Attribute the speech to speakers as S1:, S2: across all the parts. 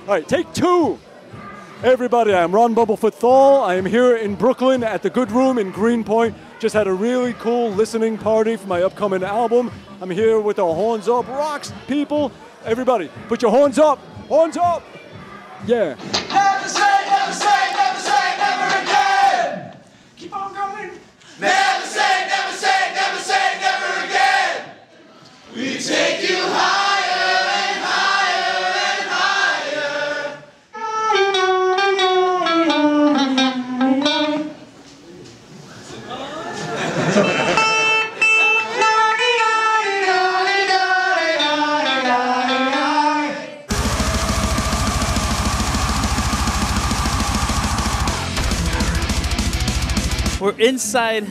S1: All right, take two. Hey everybody, I'm Ron BUMBLEFOOT Thal. I am here in Brooklyn at the Good Room in Greenpoint. Just had a really cool listening party for my upcoming album. I'm here with the Horns Up Rocks people. Everybody, put your horns up. Horns up. Yeah.
S2: Never say, never say, never say, never again. Keep on going. Never say, never say, never say, never again. We take you higher and higher and higher.
S3: We're inside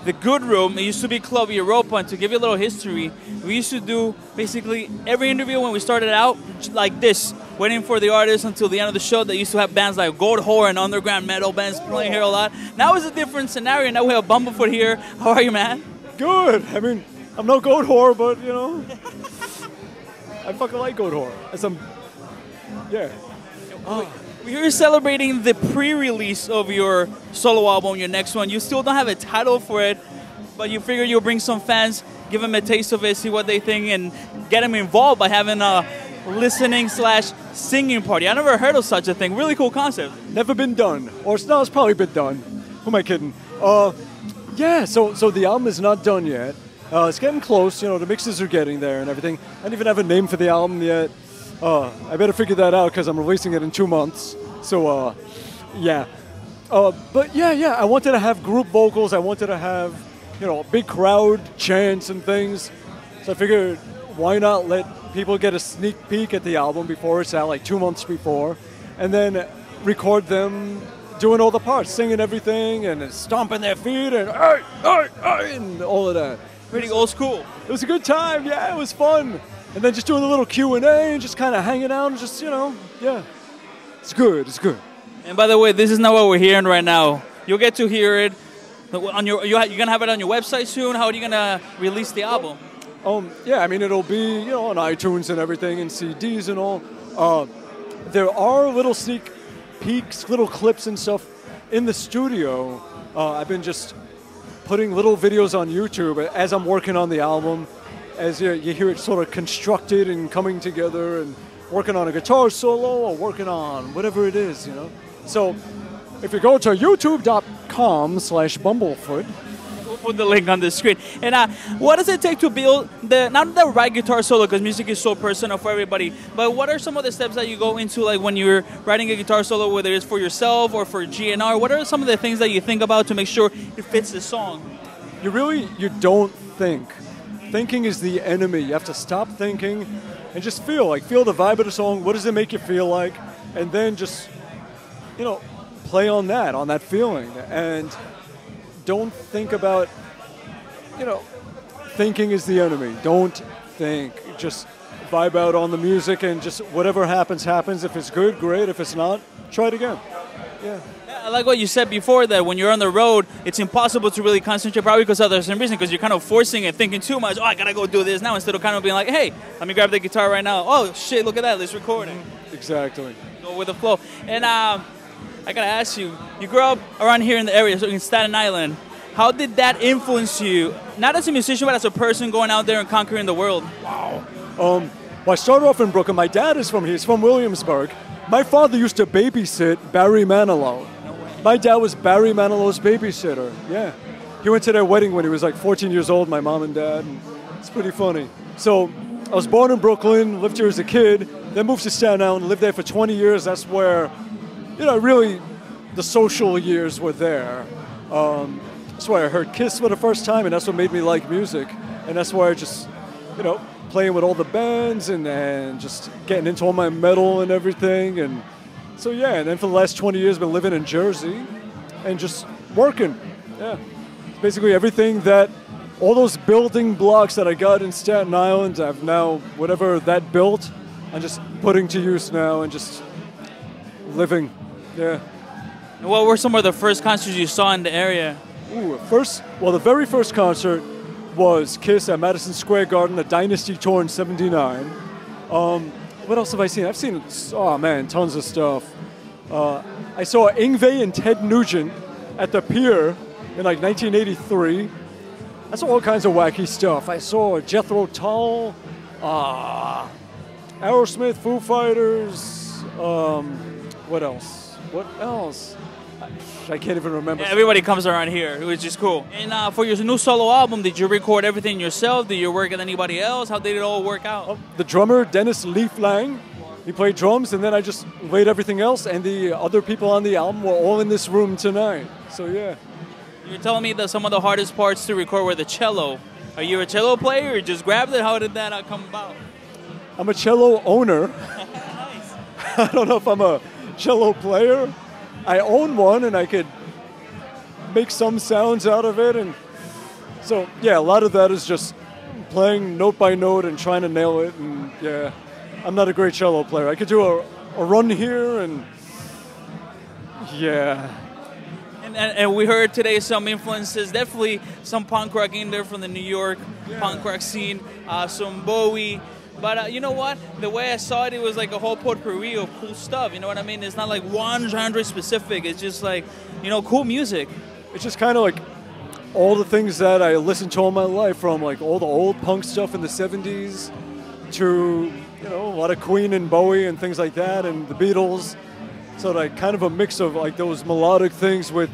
S3: the Good Room. It used to be Club Europa, and to give you a little history, we used to do basically every interview when we started out like this, waiting for the artists until the end of the show. They used to have bands like Gold Whore and underground metal bands playing here a lot. Now it's a different scenario. Now we have Bumblefoot here. How are you, man?
S1: Good. I mean, I'm no Gold Whore, but you know, I fucking like Gold Whore. Yeah.
S3: We're here celebrating the pre-release of your solo album, your next one. You still don't have a title for it, but you figure you'll bring some fans, give them a taste of it, see what they think, and get them involved by having a listening/singing party. I never heard of such a thing. Really cool concept.
S1: Never been done. Or no, it's probably been done. Who am I kidding? Yeah, so the album is not done yet. It's getting close, you know, the mixes are getting there and everything. I don't even have a name for the album yet. I better figure that out because I'm releasing it in 2 months. So, yeah. But yeah, I wanted to have group vocals. I wanted to have, you know, a big crowd, chants and things. So I figured, why not let people get a sneak peek at the album before it's out, like 2 months before, and then record them doing all the parts, singing everything and stomping their feet and and all of that.
S3: Pretty old school.
S1: It was a good time. Yeah, it was fun. And then just doing a little Q&A and just kind of hanging out and just, you know, yeah. It's good, it's good.
S3: And by the way, this is not what we're hearing right now. You'll get to hear it on you're going to have it on your website soon? How are you going to release the album?
S1: Yeah, I mean, it'll be, you know, on iTunes and everything and CDs and all. There are little sneak peeks, little clips and stuff in the studio. I've been just putting little videos on YouTube as I'm working on the album. As you hear it sort of constructed and coming together and working on a guitar solo or working on whatever it is, you know. So if you go to youtube.com/Bumblefoot.
S3: We'll put the link on the screen. And what does it take to build not the right guitar solo, because music is so personal for everybody, but what are some of the steps that you go into, like when you're writing a guitar solo, whether it's for yourself or for GNR? What are some of the things that you think about to make sure it fits the song?
S1: You don't think. Thinking is the enemy. You have to stop thinking and just feel the vibe of the song. What does it make you feel like? And then just, you know, play on that feeling. And don't think about, you know, thinking is the enemy. Don't think. Just vibe out on the music and just whatever happens, happens. If it's good, great. If it's not, try it again. Yeah.
S3: I like what you said before, that when you're on the road, it's impossible to really concentrate, probably because of the same reason, because you're kind of forcing it, thinking too much. Oh, I gotta go do this now, instead of kind of being like, hey, let me grab the guitar right now. Oh shit, look at that, let's record it.
S1: Exactly.
S3: Go with the flow. And I gotta ask you, you grew up around here in the area, so in Staten Island. How did that influence you, not as a musician, but as a person going out there and conquering the world?
S1: Wow. Well, I started off in Brooklyn. My dad is from here. He's from Williamsburg. My father used to babysit Barry Manilow. My dad was Barry Manilow's babysitter, yeah. He went to their wedding when he was like 14 years old, my mom and dad, and it's pretty funny. So I was born in Brooklyn, lived here as a kid, then moved to Staten Island, lived there for 20 years. That's where, you know, really the social years were there. That's why I heard Kiss for the first time, and that's what made me like music. And that's why I just, you know, playing with all the bands and just getting into all my metal and everything. And so yeah, and then for the last 20 years, I've been living in Jersey and just working. Yeah, basically everything that, all those building blocks that I got in Staten Island, I've now, whatever that built, I'm just putting to use now and just living. Yeah.
S3: And what were some of the first concerts you saw in the area?
S1: Ooh, the very first concert was Kiss at Madison Square Garden, a Dynasty tour in '79. What what else have I seen? I've seen, oh man, tons of stuff. I saw Yngwie and Ted Nugent at the Pier in like 1983. I saw all kinds of wacky stuff. I saw Jethro Tull, Aerosmith, Foo Fighters, what else? What else? I can't even remember.
S3: Yeah, everybody comes around here, which is cool. And for your new solo album, did you record everything yourself? Did you work with anybody else? How did it all work out?
S1: The drummer, Dennis Leaf Lang, he played drums, and then I just laid everything else, and the other people on the album were all in this room tonight. So yeah.
S3: You're telling me that some of the hardest parts to record were the cello. Are you a cello player or you just grabbed it? How did that come about?
S1: I'm a cello owner.
S3: Nice.
S1: I don't know if I'm a cello player. I own one, and I could make some sounds out of it. And so, yeah, a lot of that is just playing note by note and trying to nail it. And yeah, I'm not a great cello player. I could do a run here, and yeah.
S3: And we heard today some influences, definitely some punk rock in there from the New York punk rock scene, some Bowie. But you know what? The way I saw it, it was like a whole potpourri of cool stuff. You know what I mean? It's not like one genre specific. It's just like, you know, cool music.
S1: It's just kind of like all the things that I listened to all my life, from like all the old punk stuff in the 70s to, you know, a lot of Queen and Bowie and things like that, and the Beatles. So like kind of a mix of like those melodic things with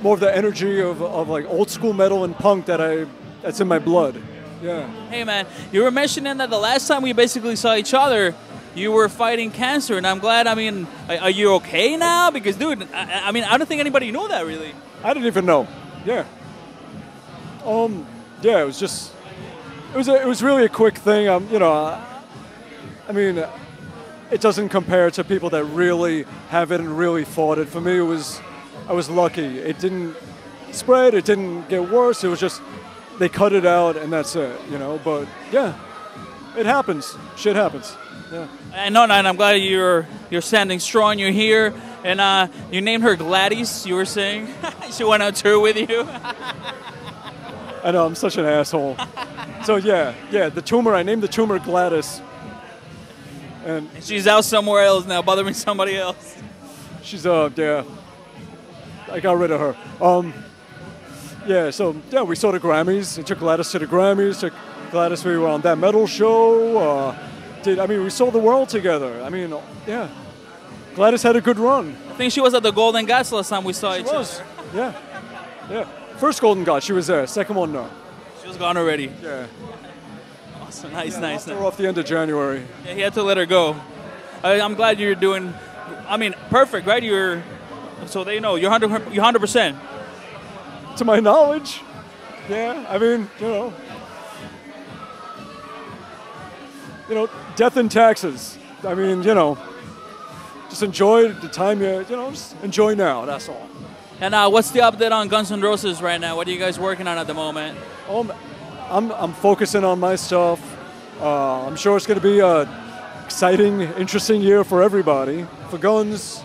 S1: more of the energy of like old school metal and punk that's in my blood. Yeah.
S3: Hey man, you were mentioning that the last time we basically saw each other, you were fighting cancer, and I'm glad. I mean, are you okay now? Because dude, I mean, I don't think anybody knew that really.
S1: I didn't even know. Yeah. Yeah, it was just, it was really a quick thing. You know, I mean, it doesn't compare to people that really have it and really fought it. For me, I was lucky. It didn't spread. It didn't get worse. It was just, they cut it out, and that's it, you know. But yeah, it happens. Shit happens. Yeah.
S3: And I'm glad you're standing strong. You're here, and you named her Gladys. You were saying she went on tour with you.
S1: I know, I'm such an asshole. So yeah, the tumor. I named the tumor Gladys, and
S3: she's out somewhere else now, bothering somebody else.
S1: She's yeah. I got rid of her. Yeah, so yeah, we saw the Grammys. I took Gladys to the Grammys. Took Gladys, we were on That Metal Show. We saw the world together. I mean, yeah. Gladys had a good run.
S3: I think she was at the Golden Gods last time we saw each other.
S1: Yeah. First Golden God, she was there. Second one, no.
S3: She was gone already.
S1: Yeah.
S3: Awesome, nice.
S1: We're off the end of January.
S3: Yeah, he had to let her go. I'm glad you're doing. I mean, perfect, right? So they know you're 100%.
S1: To my knowledge, yeah. I mean, you know, death and taxes. I mean, you know, just enjoy the time just enjoy now. That's all.
S3: And what's the update on Guns N' Roses right now? What are you guys working on at the moment?
S1: I'm focusing on my stuff. I'm sure it's going to be a exciting, interesting year for everybody. For Guns,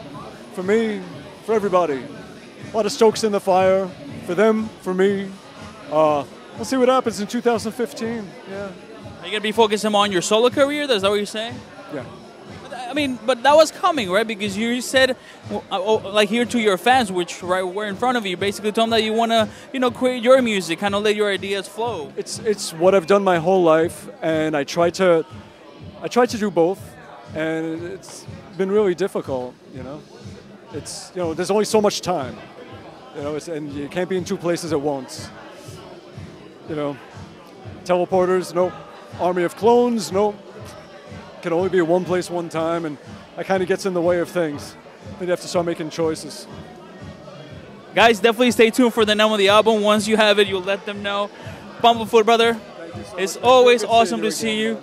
S1: for me, for everybody. A lot of stokes in the fire. For them, for me. We'll see what happens in 2015. Yeah.
S3: Are you going to be focusing on your solo career? Is that what you're saying?
S1: Yeah.
S3: I mean, but that was coming, right? Because you said, like here to your fans, which were in front of you, basically told them that you want to, create your music, kind of let your ideas flow.
S1: It's what I've done my whole life, and I try to do both, and it's been really difficult, you know. It's, there's only so much time. And you can't be in two places at once. Teleporters, no. Army of clones, no. Can only be one place one time, and that kind of gets in the way of things. Then you have to start making choices.
S3: Guys, definitely stay tuned for the name of the album. Once you have it, you'll let them know. Bumblefoot, brother, it's always awesome to see you.